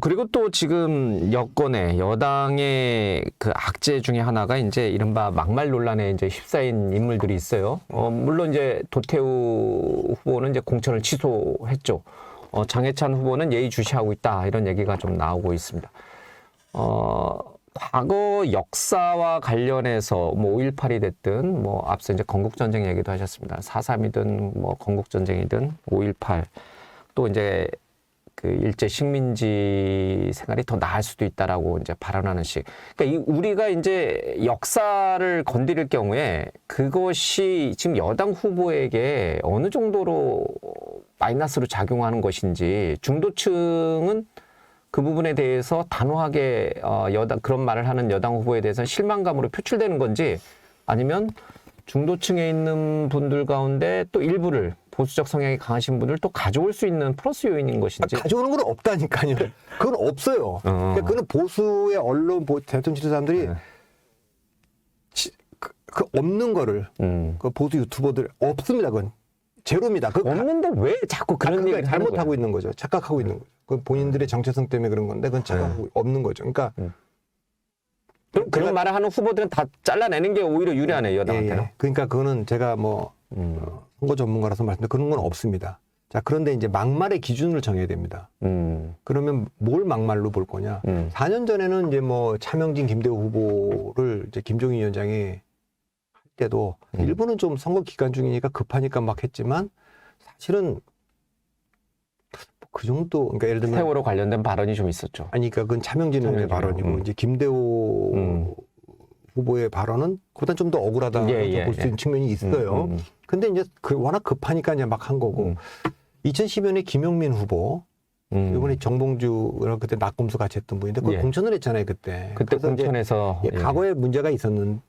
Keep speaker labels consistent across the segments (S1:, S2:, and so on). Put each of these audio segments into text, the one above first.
S1: 그리고 또 지금 여권의 여당의 그 악재 중에 하나가 이제 이른바 막말 논란에 이제 휩싸인 인물들이 있어요. 물론 이제 도태우 후보는 이제 공천을 취소했죠. 장해찬 후보는 예의주시하고 있다. 이런 얘기가 좀 나오고 있습니다. 과거 역사와 관련해서 뭐 5.18이 됐든 뭐 앞서 이제 건국전쟁 얘기도 하셨습니다. 4.3이든 뭐 건국전쟁이든 5.18 또 이제 그 일제 식민지 생활이 더 나을 수도 있다라고 이제 발언하는 식. 그러니까 우리가 이제 역사를 건드릴 경우에 그것이 지금 여당 후보에게 어느 정도로 마이너스로 작용하는 것인지 중도층은 그 부분에 대해서 단호하게 그런 말을 하는 여당 후보에 대해서는 실망감으로 표출되는 건지 아니면 중도층에 있는 분들 가운데 또 일부를 보수적 성향이 강하신 분들 또 가져올 수 있는 플러스 요인인 것인지.
S2: 가져오는 건 없다니까요. 그건 없어요. 그러니까 그건 보수의 언론, 대통령 지도 사람들이
S1: 네.
S2: 그 없는 거를 그 보수 유튜버들 없습니다. 그건 제로입니다.
S1: 없는데 왜 자꾸 그런 얘기를
S2: 잘못하고 있는 거죠. 착각하고 있는 거죠. 그 본인들의 정체성 때문에 그런 건데 그건 착각하고 없는 거죠. 그러니까
S1: 그럼 그런 말을 하는 후보들은 다 잘라내는 게 오히려 유리하네요, 여당한테는.
S2: 그러니까 그거는 제가 뭐 선거 전문가라서 말씀드린 그런 건 없습니다. 자, 그런데 이제 막말의 기준을 정해야 됩니다. 그러면 뭘 막말로 볼 거냐? 4년 전에는 이제 뭐 차명진, 김대우 후보를 이제 김종인 위원장이 할 때도 일부는 좀 선거 기간 중이니까 급하니까 막 했지만 사실은 그 정도, 그러니까 예를 들면
S1: 세월호 관련된 발언이 좀 있었죠.
S2: 아니, 그러니까 그건 차명진 의원의 발언이고 이제 김대우 후보의 발언은 그보다 좀 더 억울하다고 볼 수 있는 측면이 있어요. 근데 이제 워낙 급하니까 이제 막 한 거고 2010년에 김용민 후보 이번에 정봉주랑 그때 낙검수 같이 했던 분인데 그걸 공천을 했잖아요 그때.
S1: 그때 공천에서
S2: 과거에 문제가 있었는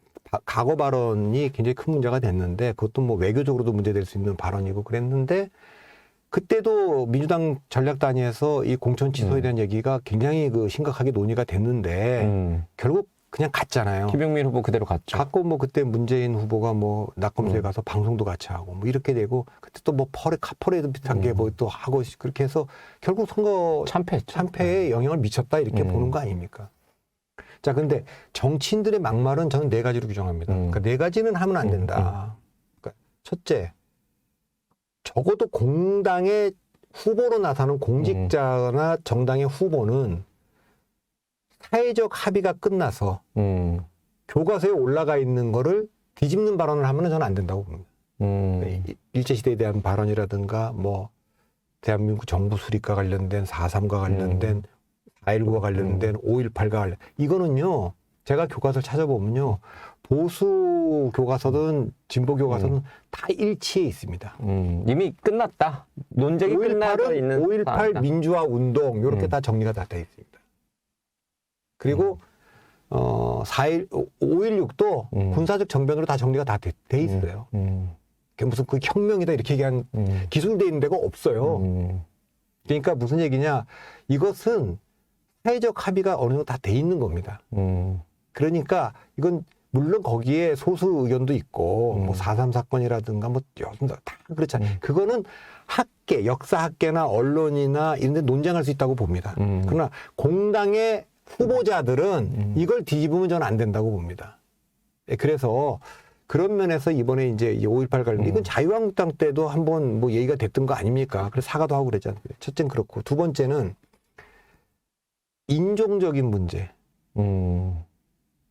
S2: 과거 발언이 굉장히 큰 문제가 됐는데 그것도 뭐 외교적으로도 문제될 수 있는 발언이고 그랬는데 그때도 민주당 전략단위에서 이 공천 취소에 대한 얘기가 굉장히 그 심각하게 논의가 됐는데 결국 그냥 갔잖아요.
S1: 김용민 후보 그대로 갔죠.
S2: 갔고 뭐 그때 문재인 후보가 뭐 낙검수에 가서 방송도 같이 하고 뭐 이렇게 되고 그때 또 뭐 카퍼레이드 비슷한 게 뭐 또 하고 그렇게 해서 결국 선거 참패에 영향을 미쳤다 이렇게 보는 거 아닙니까? 자, 근데 정치인들의 막말은 저는 네 가지로 규정합니다. 그러니까 네 가지는 하면 안 된다. 그러니까 첫째, 적어도 공당의 후보로 나서는 공직자나 정당의 후보는 사회적 합의가 끝나서 교과서에 올라가 있는 거를 뒤집는 발언을 하면 저는 안 된다고 봅니다. 일제시대에 대한 발언이라든가 뭐 대한민국 정부 수립과 관련된 4.3과 관련된 4.19와 관련된 5.18과 관련 이거는요. 제가 교과서를 찾아보면요. 보수 교과서든 진보 교과서든 다 일치해 있습니다.
S1: 이미 끝났다. 논쟁이 끝나서 있는
S2: 5.18 민주화 운동 이렇게 다 정리가 다 돼 있습니다. 그리고 5.16도 군사적 정변으로 다 정리가 다 돼 있어요. 그게 무슨 그 혁명이다 이렇게 얘기한 기술돼 있는 데가 없어요. 그러니까 무슨 얘기냐? 이것은 사회적 합의가 어느 정도 다 돼 있는 겁니다. 그러니까 이건 물론 거기에 소수 의견도 있고 뭐 4.3 사건이라든가 뭐 다 그렇잖아요. 그거는 학계, 역사학계나 언론이나 이런 데 논쟁할 수 있다고 봅니다. 그러나 공당의 후보자들은 이걸 뒤집으면 저는 안 된다고 봅니다. 그래서 그런 면에서 이번에 이제 5.18 관련 이건 자유한국당 때도 한번 뭐 얘기가 됐던 거 아닙니까? 그래서 사과도 하고 그랬잖아요. 첫째는 그렇고 두 번째는 인종적인 문제.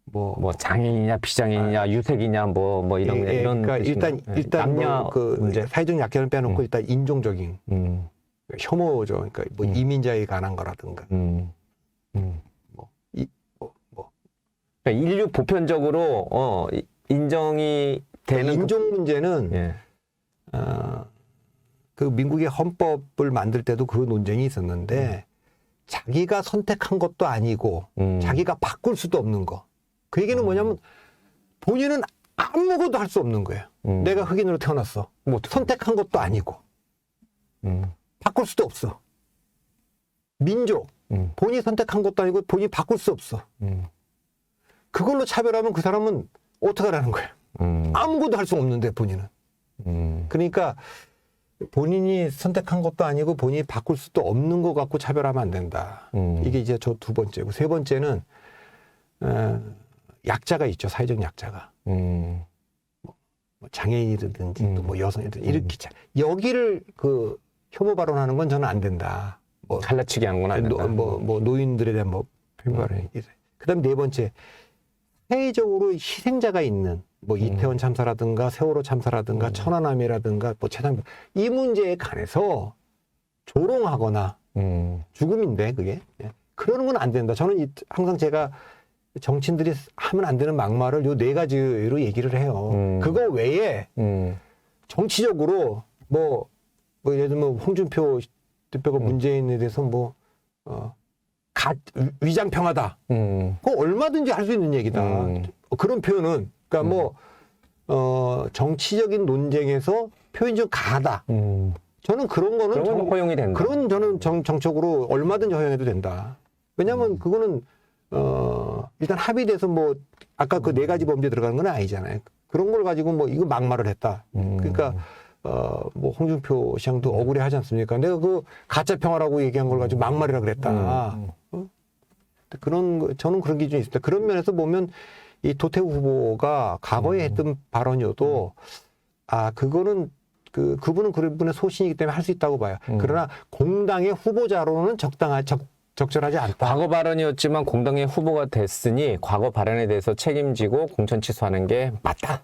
S2: 뭐
S1: 장애인이냐 비장애인이냐 유색이냐 뭐 이런 이런
S2: 그러니까 일단
S1: 남녀
S2: 그
S1: 문제.
S2: 사회적 약견을 빼놓고 일단 인종적인 혐오죠. 그러니까 뭐 이민자에 관한 거라든가.
S1: 그러니까 인류 보편적으로 인정이 되는
S2: 인종 문제는 그 미국의 헌법을 만들 때도 그 논쟁이 있었는데 자기가 선택한 것도 아니고 자기가 바꿀 수도 없는 거. 그 얘기는 뭐냐면 본인은 아무것도 할 수 없는 거예요. 내가 흑인으로 태어났어. 뭐 선택한 것도 아니고 바꿀 수도 없어. 민족 본인이 선택한 것도 아니고 본인이 바꿀 수 없어. 그걸로 차별하면 그 사람은 어떡하라는 거예요. 아무것도 할 수 없는데 본인은. 그러니까 본인이 선택한 것도 아니고 본인이 바꿀 수도 없는 것 갖고 차별하면 안 된다. 이게 이제 저 두 번째고, 세 번째는 약자가 있죠. 사회적 약자가. 뭐 장애인이든지 또 뭐 여성이든 이렇게 여기를 그 혐오 발언하는 건 저는 안 된다. 뭐
S1: 갈라치기 하는 건 안 된다.
S2: 뭐 노인들에 대한 뭐 혐오 발언이. 그다음 네 번째, 사회적으로 희생자가 있는 뭐 이태원 참사라든가 세월호 참사라든가 천안함이라든가 뭐 최상병 이 문제에 관해서 조롱하거나 죽음인데 그게 그러는 건 안 된다. 저는 항상 제가 정치인들이 하면 안 되는 막말을 요 네 가지로 얘기를 해요. 그거 외에 정치적으로 뭐 예를 들면 홍준표 대표가 문재인에 대해서 위장평하다. 그거 얼마든지 할 수 있는 얘기다. 그런 표현은 그러니까 정치적인 논쟁에서 표현이 좀 가하다. 저는 그런 거는
S1: 허용이 된다.
S2: 그런 저는 정적으로 얼마든지 허용해도 된다. 왜냐하면 그거는 일단 합의돼서 뭐 아까 그 네 가지 범죄 들어가는 건 아니잖아요. 그런 걸 가지고 이거 막말을 했다. 그러니까 뭐 홍준표 시장도 억울해하지 않습니까? 내가 그 가짜 평화라고 얘기한 걸 가지고 막말이라 그랬다. 그런 거, 저는 그런 기준이 있습니다. 그런 면에서 보면 이 도태우 후보가 과거에 했던 발언이어도 그거는 그분은 그분의 소신이기 때문에 할 수 있다고 봐요. 그러나 공당의 후보자로는 적절하지 않다.
S1: 과거 발언이었지만 공당의 후보가 됐으니 과거 발언에 대해서 책임지고 공천 취소하는 게 맞다.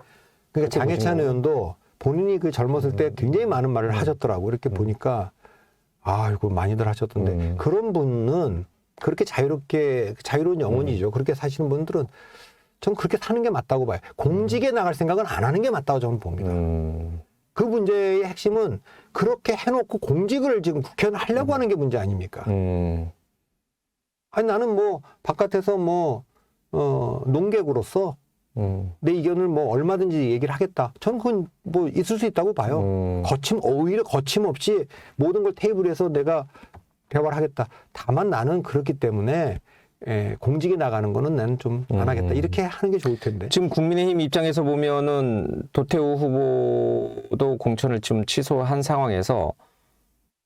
S2: 그러니까 장해찬 의원도 본인이 그 젊었을 때 굉장히 많은 말을 하셨더라고. 이렇게 보니까 이거 많이들 하셨던데 그런 분은 그렇게 자유로운 영혼이죠. 그렇게 사시는 분들은 전 그렇게 사는 게 맞다고 봐요. 공직에 나갈 생각은 안 하는 게 맞다고 저는 봅니다. 그 문제의 핵심은 그렇게 해놓고 공직을 지금 국회의원 하려고 하는 게 문제 아닙니까? 아니 나는 바깥에서 농객으로서 내 의견을 얼마든지 얘기를 하겠다. 저는 그건 있을 수 있다고 봐요. 오히려 거침없이 모든 걸 테이블에서 내가 대화를 하겠다. 다만 나는 그렇기 때문에 공직에 나가는 거는 나는 좀 안 하겠다. 이렇게 하는 게 좋을 텐데.
S1: 지금 국민의힘 입장에서 보면은 도태우 후보도 공천을 지금 취소한 상황에서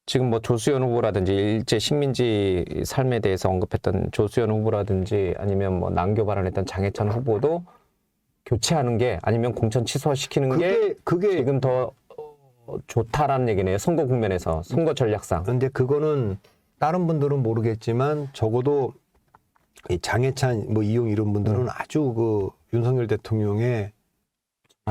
S1: 지금 조수연 후보라든지 일제 식민지 삶에 대해서 언급했던 조수연 후보라든지 아니면 난교 발언했던 장해찬 후보도 교체하는 게 아니면 공천 취소시키는 게 지금 더 좋다라는 얘기네요. 선거 국면에서 선거 전략상.
S2: 그런데 그거는 다른 분들은 모르겠지만 적어도 이 장해찬 이용 이런 분들은 아주 윤석열 대통령의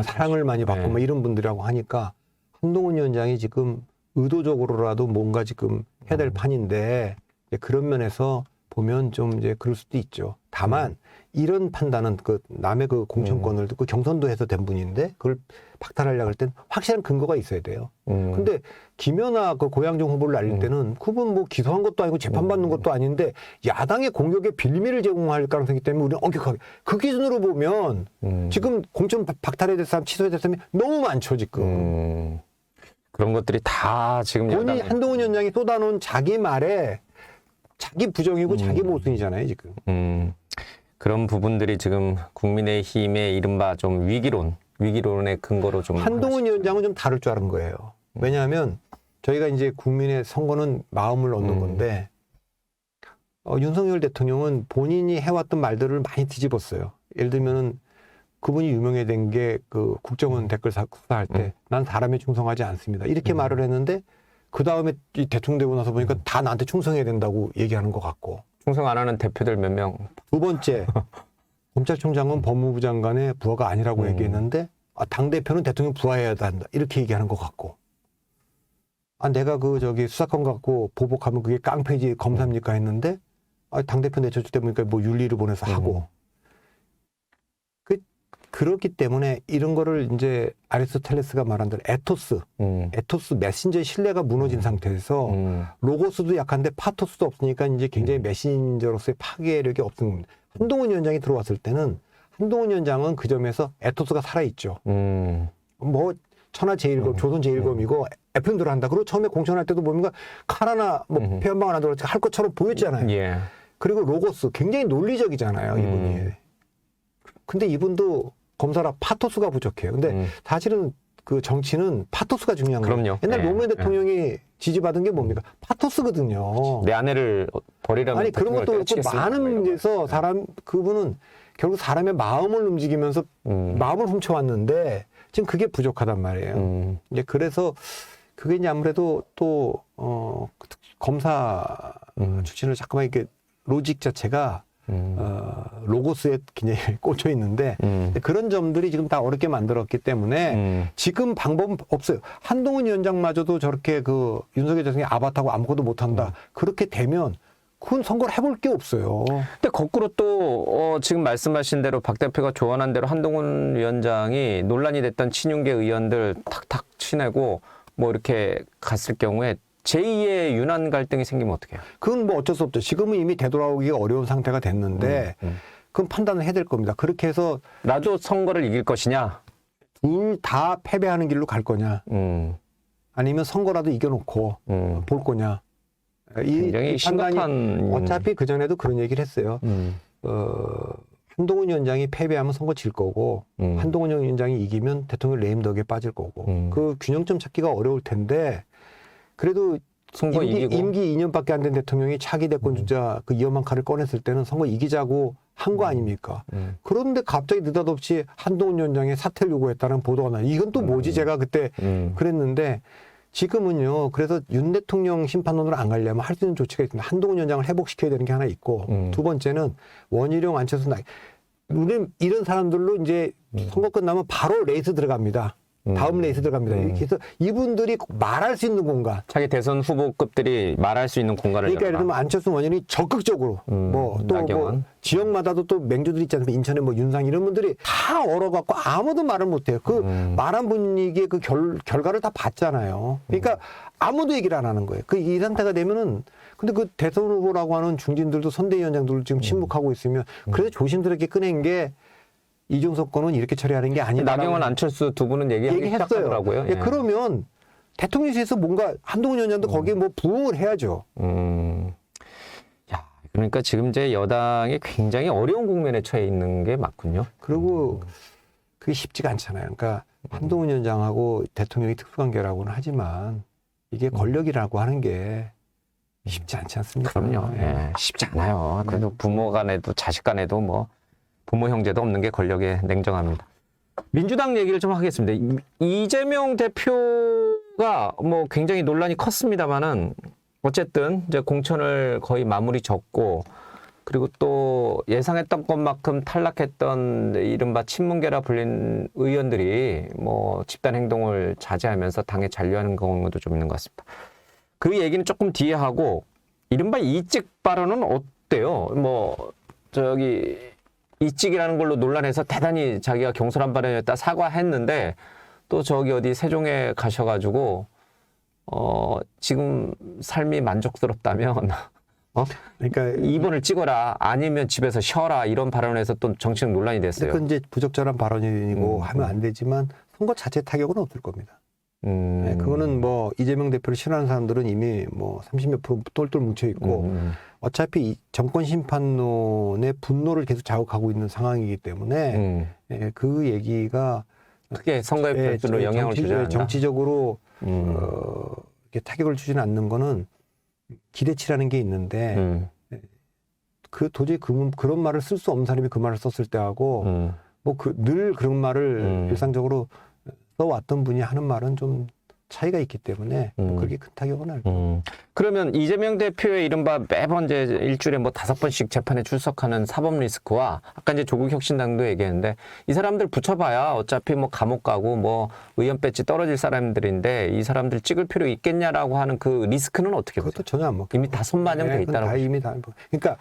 S2: 사랑을 많이 받고 이런 분들이라고 하니까 한동훈 위원장이 지금 의도적으로라도 뭔가 지금 해야 될 판인데 그런 면에서 보면 좀 이제 그럴 수도 있죠. 다만 이런 판단은 남의 공천권을 듣고 경선도 해서 된 분인데 그걸 박탈하려고 할 땐 확실한 근거가 있어야 돼요. 근데 김연아 고양정 후보를 날릴 때는 그분 기소한 것도 아니고 재판받는 것도 아닌데 야당의 공격에 빌미를 제공할 가능성이 있기 때문에 우리는 엄격하게 그 기준으로 보면 지금 공천 박탈해야 될 사람 취소해야 될 사람이 너무 많죠 지금.
S1: 그런 것들이 다 지금
S2: 본인이 한동훈 위원장이 쏟아놓은 자기 말에 자기 부정이고 자기 모순이잖아요 지금.
S1: 그런 부분들이 지금 국민의힘의 이른바 좀 위기론의 근거로 좀
S2: 한동훈 위원장은 좀 다를 줄 아는 거예요. 왜냐하면 저희가 이제 국민의 선거는 마음을 얻는 건데 윤석열 대통령은 본인이 해왔던 말들을 많이 뒤집었어요. 예를 들면은 그분이 유명해진 게 국정원 댓글 수사할 때 난 사람에 충성하지 않습니다. 이렇게 말을 했는데 그 다음에 대통령 되고 나서 보니까 다 나한테 충성해야 된다고 얘기하는 것 같고.
S1: 충성 안 하는 대표들 몇 명.
S2: 두 번째, 검찰총장은 법무부 장관의 부하가 아니라고 얘기했는데 당대표는 대통령 부하여야 한다. 이렇게 얘기하는 것 같고. 내가 수사권 갖고 보복하면 그게 깡패지 검사입니까 했는데 당대표 내쫓을 때 보니까 윤리를 보내서 하고. 그렇기 때문에 이런 거를 이제 아리스토텔레스가 말한 대로 에토스 메신저의 신뢰가 무너진 상태에서 로고스도 약한데 파토스도 없으니까 이제 굉장히 메신저로서의 파괴력이 없는 겁니다. 한동훈 위원장이 들어왔을 때는 한동훈 위원장은 그 점에서 에토스가 살아있죠. 천하제일검, 조선제일검이고 FM대로 한다. 그리고 처음에 공천할 때도 보면 칼 하나 폐 한 방 하나 들어가서 할 것처럼 보였잖아요.
S1: 예.
S2: 그리고 로고스 굉장히 논리적이잖아요. 이분이. 근데 이분도 검사라 파토스가 부족해요. 근데 사실은 그 정치는 파토스가 중요한 거예요.
S1: 그럼요.
S2: 옛날
S1: 예,
S2: 노무현
S1: 예.
S2: 대통령이 지지받은 게 뭡니까? 파토스거든요.
S1: 내 아내를 버리라면
S2: 아니 그런 것도 그렇고 많은 문제에서 그분은 결국 사람의 마음을 움직이면서 마음을 훔쳐왔는데 지금 그게 부족하단 말이에요. 이제 그래서 그게 이제 아무래도 또 검사 출신을 자꾸만 이렇게 로직 자체가 로고스에 굉장히 꽂혀 있는데 그런 점들이 지금 다 어렵게 만들었기 때문에 지금 방법은 없어요. 한동훈 위원장마저도 저렇게 그 윤석열 대통령이 아바타고 아무것도 못한다. 그렇게 되면 그건 선거를 해볼 게 없어요.
S1: 근데 거꾸로 또 지금 말씀하신 대로 박 대표가 조언한 대로 한동훈 위원장이 논란이 됐던 친윤계 의원들 탁탁 치내고 뭐 이렇게 갔을 경우에 제2의 윤한 갈등이 생기면 어떡해요?
S2: 그건 뭐 어쩔 수 없죠. 지금은 이미 되돌아오기가 어려운 상태가 됐는데 그건 판단을 해야 될 겁니다. 그렇게 해서
S1: 나도 선거를 이길 것이냐?
S2: 둘 다 패배하는 길로 갈 거냐? 아니면 선거라도 이겨놓고 볼 거냐?
S1: 굉장히 심각한
S2: 어차피 그 전에도 그런 얘기를 했어요. 한동훈 위원장이 패배하면 선거 질 거고 한동훈 위원장이 이기면 대통령 레임덕에 빠질 거고 그 균형점 찾기가 어려울 텐데 그래도
S1: 선거 이기고
S2: 임기 2년밖에 안 된 대통령이 차기 대권 주자 그 위험한 칼을 꺼냈을 때는 선거 이기자고 한 거 아닙니까? 그런데 갑자기 느닷없이 한동훈 위원장의 사퇴를 요구했다는 보도가 나요. 이건 또 뭐지? 제가 그때 그랬는데 지금은요. 그래서 윤 대통령 심판론으로 안 가려면 할 수 있는 조치가 있습니다. 한동훈 위원장을 회복시켜야 되는 게 하나 있고 두 번째는 원희룡, 안철수, 우리는 이런 사람들로 이제 선거 끝나면 바로 레이스 들어갑니다. 다음 레이스 들어갑니다. 이렇게 해서 이분들이 말할 수 있는 공간.
S1: 자기 대선 후보급들이 말할 수 있는 공간을
S2: 그러니까 예를 들면 안철수 원희룡이 적극적으로 뭐 또 뭐 지역마다도 또 맹주들이 있지 않습니까? 인천에 뭐 윤상 이런 분들이 다 얼어갖고 아무도 말을 못해요. 그 말한 분위기의 그 결과를 다 봤잖아요. 그러니까 아무도 얘기를 안 하는 거예요. 그 이 상태가 되면은 근데 그 대선 후보라고 하는 중진들도 선대위원장들도 지금 침묵하고 있으면 그래서 조심스럽게 꺼낸 게 이준석 건은 이렇게 처리하는 게 아니다.
S1: 나경원, 안철수 두 분은 얘기했어요. 시작하더라고요.
S2: 예. 그러면 대통령실에서 뭔가 한동훈 위원장도 거기에 뭐 부응을 해야죠.
S1: 야, 그러니까 지금 이제 여당이 굉장히 어려운 국면에 처해 있는 게 맞군요.
S2: 그리고 그게 쉽지가 않잖아요. 그러니까 한동훈 위원장하고 대통령이 특수관계라고는 하지만 이게 권력이라고 하는 게 쉽지 않지 않습니까?
S1: 그럼요. 예, 쉽지 않아요. 그래도 부모 간에도 자식 간에도 뭐 부모 형제도 없는 게 권력의 냉정합니다. 민주당 얘기를 좀 하겠습니다. 이재명 대표가 뭐 굉장히 논란이 컸습니다만은 어쨌든 이제 공천을 거의 마무리 졌고 그리고 또 예상했던 것만큼 탈락했던 이른바 친문계라 불린 의원들이 뭐 집단 행동을 자제하면서 당에 잔류하는 경우도 좀 있는 것 같습니다. 그 얘기는 조금 뒤에 하고 이른바 이직 발언은 어때요? 뭐 저기 이직이라는 걸로 논란해서 대단히 자기가 경솔한 발언이었다 사과했는데 또 저기 어디 세종에 가셔가지고 지금 삶이 만족스럽다면
S2: 그러니까
S1: 2번을 찍어라 아니면 집에서 쉬어라 이런 발언에서 또 정치적 논란이 됐어요.
S2: 그건 이제 부적절한 발언이고 하면 안 되지만 선거 자체 타격은 없을 겁니다. 네, 그거는 뭐 이재명 대표를 싫어하는 사람들은 이미 뭐 30몇 프로 똘똘 뭉쳐 있고 어차피 이 정권 심판론의 분노를 계속 자극하고 있는 상황이기 때문에 그 얘기가
S1: 크게 선거에 별도로 영향을 주지 않는다.
S2: 정치적으로 이렇게 타격을 주지는 않는 거는 기대치라는 게 있는데 그 도저히 그런 말을 쓸 수 없는 사람이 그 말을 썼을 때하고 뭐 늘 그런 말을 일상적으로 써왔던 분이 하는 말은 좀 차이가 있기 때문에 그렇게 큰 타격은 할 거예요.
S1: 그러면 이재명 대표의 이른바 매번 이제 일주일에 뭐 5번씩 재판에 출석하는 사법 리스크와 아까 이제 조국 혁신당도 얘기했는데 이 사람들 붙여봐야 어차피 뭐 감옥 가고 뭐 의원 배지 떨어질 사람들인데 이 사람들 찍을 필요 있겠냐라고 하는 그 리스크는 어떻게 보세요?
S2: 그것도 전혀 안 먹혀요.
S1: 이미 다 손반영돼 있다라고.
S2: 다 이미 다. 그러니까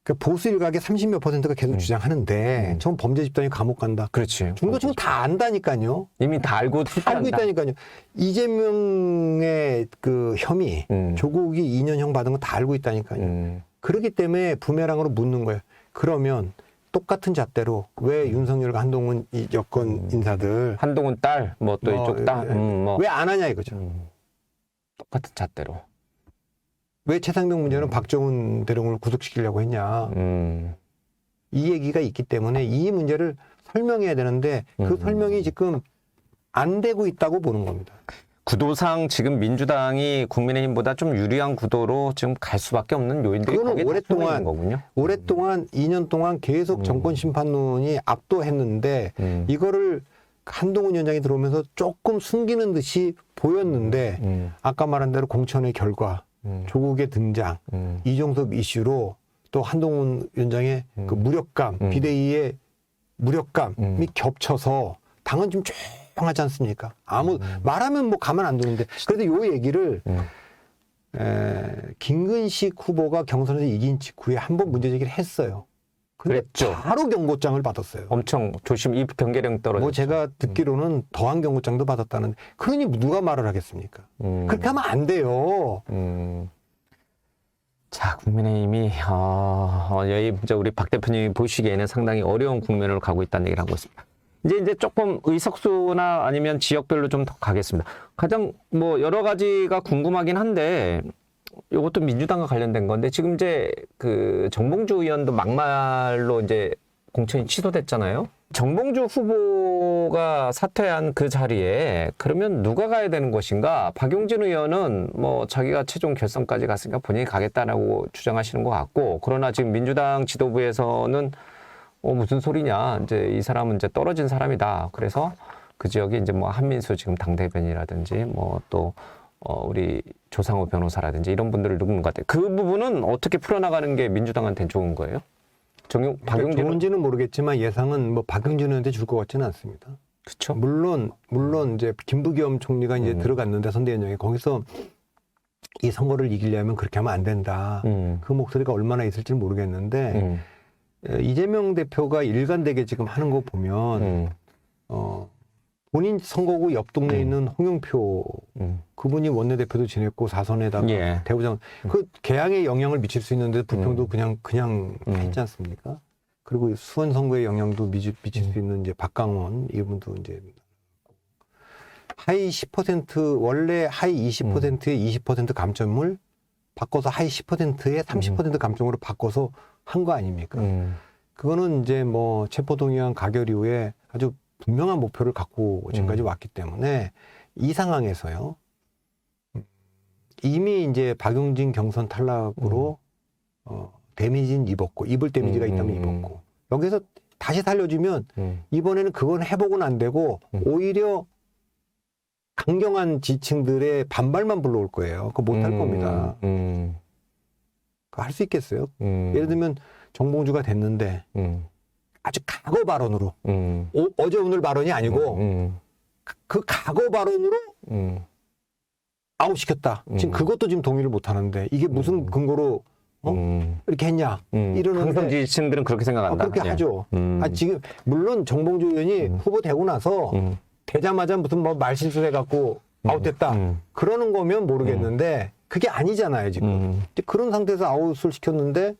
S2: 그 보수 일각의 30몇 %가 계속 주장하는데 전 범죄 집단이 감옥 간다.
S1: 그렇지.
S2: 중도층은 다 안다니까요.
S1: 이미 다 알고
S2: 있다니까요. 이재명의 그 혐의, 조국이 2년형 받은 거 다 알고 있다니까요. 그렇기 때문에 부메랑으로 묻는 거예요. 그러면 똑같은 잣대로 왜 윤석열과 한동훈 이 여권 인사들
S1: 한동훈 딸, 뭐 또 이쪽 딸, 뭐
S2: 왜 안 하냐 이거죠.
S1: 똑같은 잣대로.
S2: 왜 최상병 문제는 박정훈 대령을 구속시키려고 했냐. 이 얘기가 있기 때문에 이 문제를 설명해야 되는데 그 설명이 지금 안 되고 있다고 보는 겁니다.
S1: 구도상 지금 민주당이 국민의힘보다 좀 유리한 구도로 지금 갈 수밖에 없는 요인들이
S2: 그거는
S1: 거기에
S2: 오랫동안
S1: 거군요.
S2: 오랫동안 2년 동안 계속 정권 심판론이 압도했는데 이거를 한동훈 위원장이 들어오면서 조금 숨기는 듯이 보였는데 아까 말한 대로 공천의 결과, 조국의 등장, 이종섭 이슈로 또 한동훈 위원장의 그 무력감, 비대위의 무력감이 겹쳐서 당은 좀 조용하지 않습니까? 말하면 뭐 가만 안 두는데 그래도 요 얘기를 김근식 후보가 경선에서 이긴 직후에 한 번 문제 제기를 했어요. 근데
S1: 그랬죠.
S2: 바로 경고장을 받았어요.
S1: 엄청 조심 이 경계령 떨어졌죠.
S2: 뭐 제가 듣기로는 더한 경고장도 받았다는데 그러니 누가 말을 하겠습니까? 그렇게 하면 안 돼요.
S1: 자, 국민의힘이 이제 우리 박 대표님이 보시기에는 상당히 어려운 국면으로 가고 있다는 얘기를 하고 있습니다. 이제 조금 의석수나 아니면 지역별로 좀 더 가겠습니다. 가장 뭐 여러 가지가 궁금하긴 한데 이것도 민주당과 관련된 건데 지금 이제 그 정봉주 의원도 막말로 이제 공천이 취소됐잖아요. 정봉주 후보가 사퇴한 그 자리에 그러면 누가 가야 되는 것인가? 박용진 의원은 뭐 자기가 최종 결선까지 갔으니까 본인이 가겠다라고 주장하시는 것 같고, 그러나 지금 민주당 지도부에서는 무슨 소리냐? 이제 이 사람은 이제 떨어진 사람이다. 그래서 그 지역에 이제 뭐 한민수 지금 당대변이라든지 뭐 또 우리 조상호 변호사라든지 이런 분들을 누르는 것 같아요. 그 부분은 어떻게 풀어나가는 게 민주당한테는 좋은 거예요? 박용진은
S2: 좋은지는 모르겠지만 예상은 뭐 박용진 의원한테 줄 것 같지는 않습니다.
S1: 그렇죠.
S2: 물론 이제 김부겸 총리가 이제 들어갔는데 선대위원장이 거기서 이 선거를 이기려면 그렇게 하면 안 된다. 그 목소리가 얼마나 있을지는 모르겠는데 이재명 대표가 일관되게 지금 하는 거 보면 본인 선거구 옆 동네에 있는 홍영표 그분이 원내대표도 지냈고 사선에다가
S1: 예.
S2: 대구장 그 개항에 영향을 미칠 수 있는데 부평도 그냥 했지 않습니까? 그리고 수원 선거에 영향도 미칠 수 있는 이제 박강원 이분도 이제 하위 10% 원래 하위 20%의 20% 감점을 바꿔서 하위 10%의 30% 감점으로 바꿔서 한 거 아닙니까? 그거는 이제 뭐 체포동의안 가결 이후에 아주 분명한 목표를 갖고 지금까지 왔기 때문에 이 상황에서요. 이미 이제 박용진 경선 탈락으로 데미지는 입었고 입을 데미지가 있다면 입었고 여기서 다시 살려주면 이번에는 그건 회복은 안 되고 오히려 강경한 지층들의 반발만 불러올 거예요. 그거 못할 겁니다. 그거 할 수 있겠어요? 예를 들면 정봉주가 됐는데 아주 각오 발언으로 어제 오늘 발언이 아니고 그 각오 발언으로 아웃시켰다. 지금 그것도 지금 동의를 못 하는데 이게 무슨 근거로 이렇게 했냐 이러는데
S1: 항상 지층들은 그렇게 생각한다.
S2: 그렇게
S1: 예.
S2: 하죠. 지금 물론 정봉주 의원이 후보 되고 나서 되자마자 무슨 뭐 말실수 해갖고 아웃됐다 그러는 거면 모르겠는데 그게 아니잖아요 지금. 그런 상태에서 아웃을 시켰는데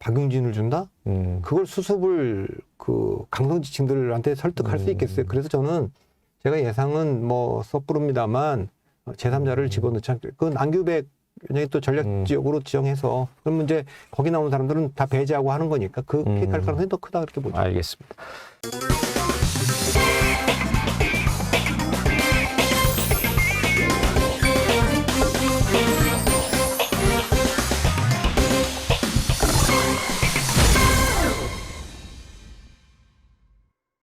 S2: 박용진을 준다? 그걸 수습을 그 강성 지층들한테 설득할 수 있겠어요. 그래서 저는 제가 예상은 뭐 섣부릅니다만 제3자를 집어넣지 그 안규백 굉장히 또 전략 지역으로 지정해서 그러면 이제 거기 나온 사람들은 다 배제하고 하는 거니까 그 픽할 가능성이 더 크다 그렇게 보죠.
S1: 알겠습니다.